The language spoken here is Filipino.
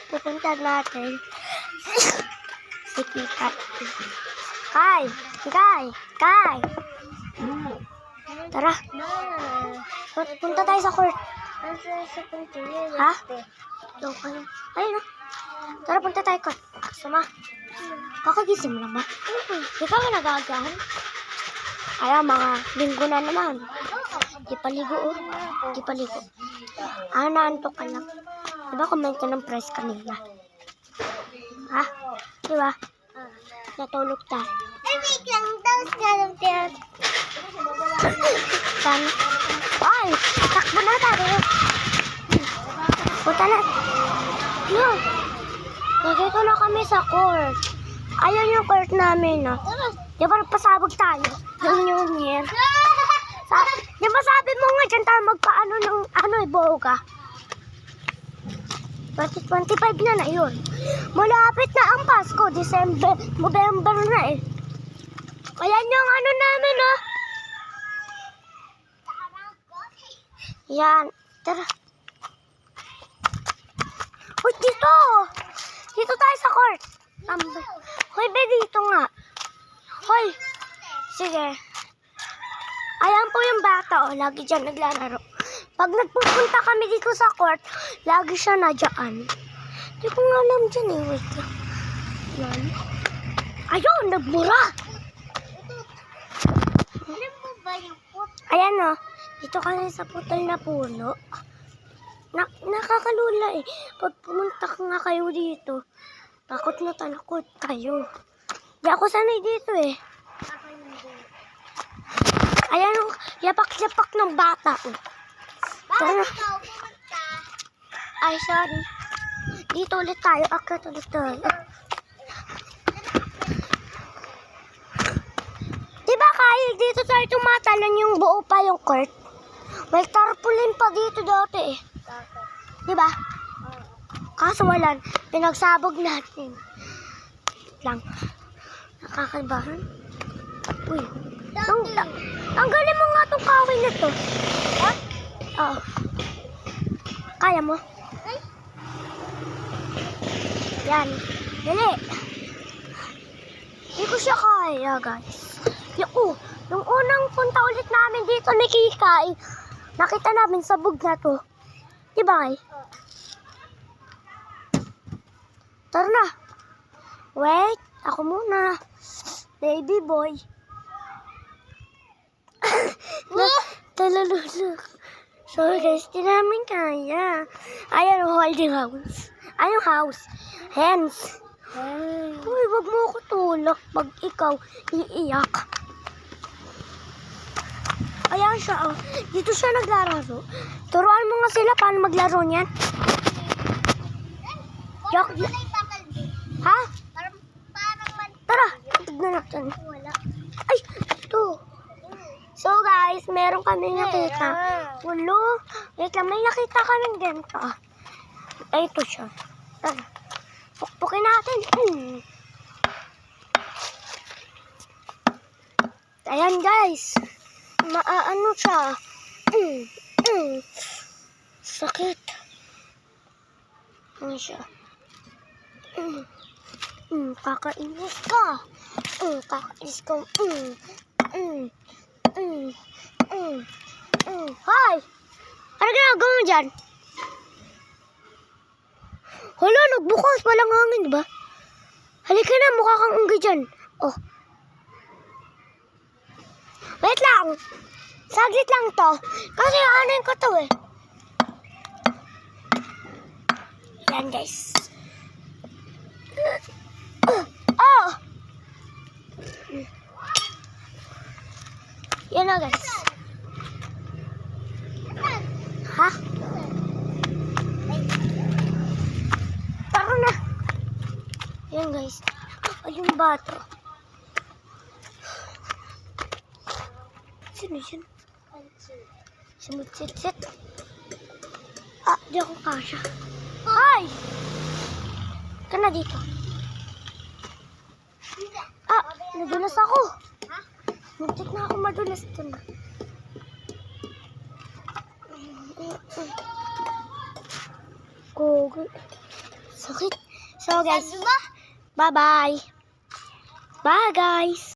Pupunta natin si Kita. Kai! Kai! Tara. Punta tayo sa court. Ha? Ayun na. Tara, punta tayo court. Sama. Kakagising mo na ba? Di ka ba nagagahan? Kaya mga linggo na naman. Di paligo oh. Di paligo. Naantok ka lang. Diba kumain ka ng price kanina? Ha? Diba? Natulog tayo. Wait lang, tapos ganun tayo. Ay! Takbo na tayo. Punta na. Yun. Nandito na kami sa court. Ayun yung court namin, no? Di ba pasabog tayo? Yung New Year. Di ba sabi mo nga dyan tayo magpaano ng boga? 2025 na yun. Malapit na ang Pasko. December, November na eh. Ayan yung ano namin, oh. Yan. Tara. Uy, dito. Dito tayo sa court. Hoy, be, dito nga. Hoy. Sige. Ayan po yung bata, oh. Lagi dyan naglalaro. Pag nagpupunta kami dito sa court, lagi siya na dyan. Hindi ko nga alam dyan eh. Wait lang. Yan. Ayun, nagmura. Alam mo ba yung pot? Ayan o. Dito kami sa putol na puno. Nakakalula eh. Pag pumunta nga kayo dito, takot na takot kayo. Di ako sanay dito eh. Ako hindi. Ayan o. Yapak-yapak ng bata. Oh. Bakit ikaw pumunta? Ay, sorry. Dito ulit tayo. Akit ulit tayo. Diba kaya dito tayo tumatalon yung buo pa yung court? May tarpaulin pa dito dati eh. Diba? Kaso wala. Pinagsabog natin. Lang. Nakakabahan. Uy. Tanggalin mo nga itong kawin na to. What? Oo. Kaya mo? Ay. Yan. Dali. Hindi ko siya kaya, guys. Yung unang punta ulit namin dito ni Kikay, nakita namin sabog na to. Diba, Kay? Tara na. Wait. Ako muna. Baby boy. Talalulok. So guys, di namin kaya. Ayan, holding house. Anong house? Hands. Uy, wag mo ako tulak pag ikaw iiyak. Ayan siya, oh. Dito siya naglalaro. Turuan mo nga sila paano maglaro niyan. Yak. Ha? Parang Tara, tignan natin. wala. Ay, ito. So guys, meron kami nakita. Ulo. Wait lang, may nakita kaming ganito. Ay, ito siya. Tara. Pukpukin natin. Ayan guys. Maaano siya. Sakit. Ano siya? Kakainis ka. Kakainis ka. Hoy! Ano ginagawa mo dyan? Hala, nagbukas. Walang hangin, diba? Halika na, mukha kang unggoy dyan. Oh. Wait lang. Saglit lang to. Kasi anin ko to eh. Yan guys. Oh! Yan na guys. Ha? Tara na. Yan guys. Ayun bato. Sino yan? Sumutsit-sit. Di ako kasha. Ay! Ka na dito. Nadulas ako. Muntik na ako madulas dun. Gogi. Sakit. So guys, Sabi mo? bye-bye. Bye guys.